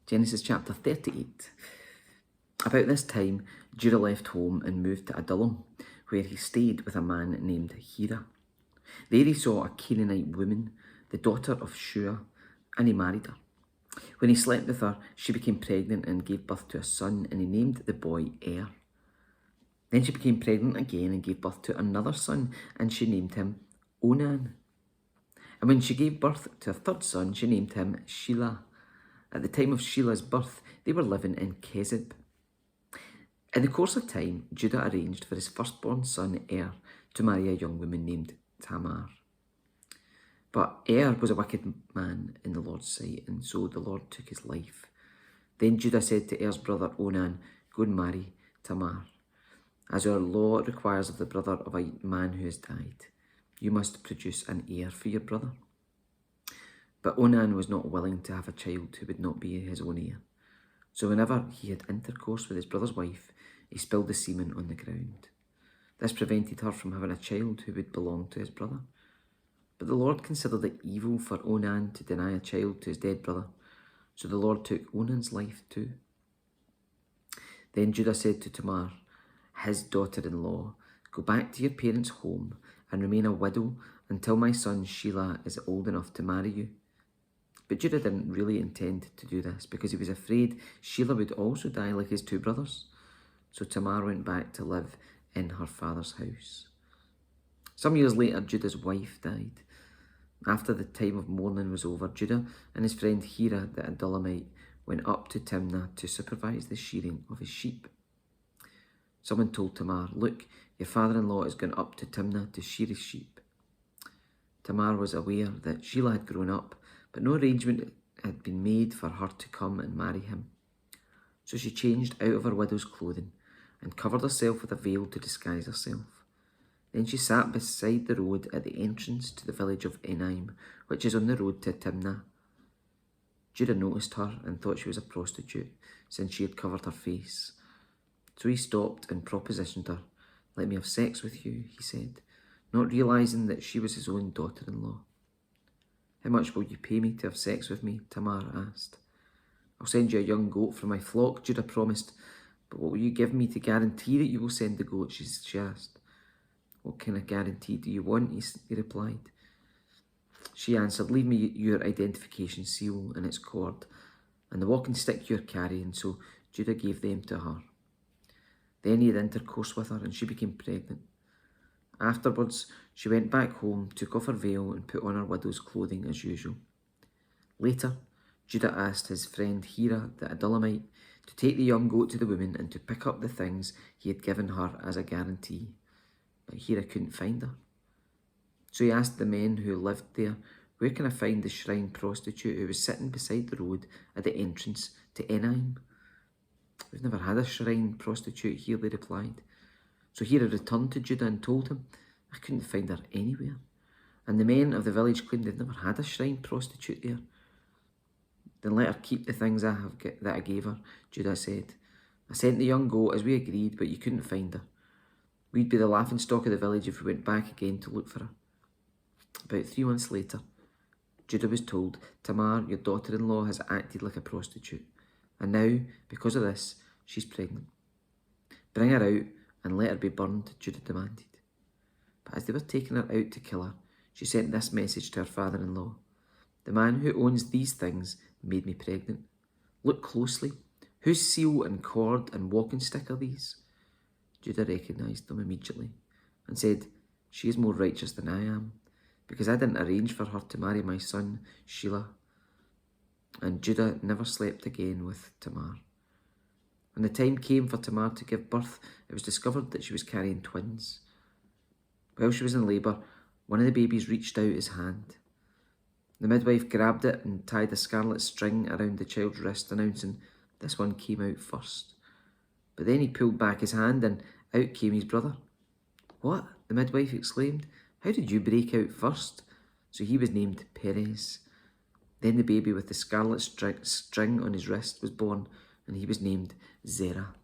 Genesis chapter 38. About this time, Judah left home and moved to Adullam, where he stayed with a man named Hira. There he saw a Canaanite woman, the daughter of Shua, and he married her. When he slept with her, she became pregnant and gave birth to a son, and he named the boy Er. Then she became pregnant again and gave birth to another son, and she named him Onan. And when she gave birth to a third son, she named him Shelah. At the time of Shelah's birth, they were living in Kezib. In the course of time, Judah arranged for his firstborn son Er to marry a young woman named Tamar. But Er was a wicked man in the Lord's sight, and so the Lord took his life. Then Judah said to Er's brother Onan, "Go and marry Tamar. As our law requires of the brother of a man who has died, you must produce an heir for your brother." But Onan was not willing to have a child who would not be his own heir. So whenever he had intercourse with his brother's wife, he spilled the semen on the ground. This prevented her from having a child who would belong to his brother. But the Lord considered it evil for Onan to deny a child to his dead brother, so the Lord took Onan's life too. Then Judah said to Tamar, his daughter-in-law, "Go back to your parents' home and remain a widow until my son Shelah is old enough to marry you." But Judah didn't really intend to do this because he was afraid Shelah would also die like his two brothers. So Tamar went back to live in her father's house. Some years later, Judah's wife died. After the time of mourning was over, Judah and his friend Hira the Adullamite went up to Timnah to supervise the shearing of his sheep. Someone told Tamar, "Look, your father-in-law has gone up to Timnah to shear his sheep." Tamar was aware that Shelah had grown up, but no arrangement had been made for her to come and marry him. So she changed out of her widow's clothing and covered herself with a veil to disguise herself. Then she sat beside the road at the entrance to the village of Enaim, which is on the road to Timnah. Judah noticed her and thought she was a prostitute, since she had covered her face. So he stopped and propositioned her. "Let me have sex with you," he said, not realising that she was his own daughter-in-law. "How much will you pay me to have sex with me?" Tamar asked. "I'll send you a young goat from my flock," Judah promised. "But what will you give me to guarantee that you will send the goat?" she asked. "What kind of guarantee do you want?" he replied. She answered, "Leave me your identification seal and its cord, and the walking stick you're carrying." So Judah gave them to her. Then he had intercourse with her, and she became pregnant. Afterwards, she went back home, took off her veil, and put on her widow's clothing as usual. Later, Judah asked his friend Hira the Adullamite to take the young goat to the woman and to pick up the things he had given her as a guarantee. But Hira couldn't find her. So he asked the men who lived there, "Where can I find the shrine prostitute who was sitting beside the road at the entrance to Enaim?" "We've never had a shrine prostitute here," they replied. So Hira returned to Judah and told him, "I couldn't find her anywhere." And the men of the village claimed they'd never had a shrine prostitute there. "Then let her keep the things that I gave her," Judah said. "I sent the young goat as we agreed, but you couldn't find her. We'd be the laughingstock of the village if we went back again to look for her." About 3 months later, Judah was told, "Tamar, your daughter-in-law, has acted like a prostitute, and now, because of this, she's pregnant. Bring her out and let her be burned," Judah demanded. But as they were taking her out to kill her, she sent this message to her father-in-law: "The man who owns these things made me pregnant. Look closely. Whose seal and cord and walking stick are these?" Judah recognised them immediately and said, "She is more righteous than I am, because I didn't arrange for her to marry my son Shelah." And Judah never slept again with Tamar. When the time came for Tamar to give birth, it was discovered that she was carrying twins. While she was in labour, one of the babies reached out his hand. The midwife grabbed it and tied a scarlet string around the child's wrist, announcing, "This one came out first." But then he pulled back his hand and out came his brother. "What?" the midwife exclaimed. "How did you break out first?" So he was named Perez. Then the baby with the scarlet string on his wrist was born, and he was named Zerah.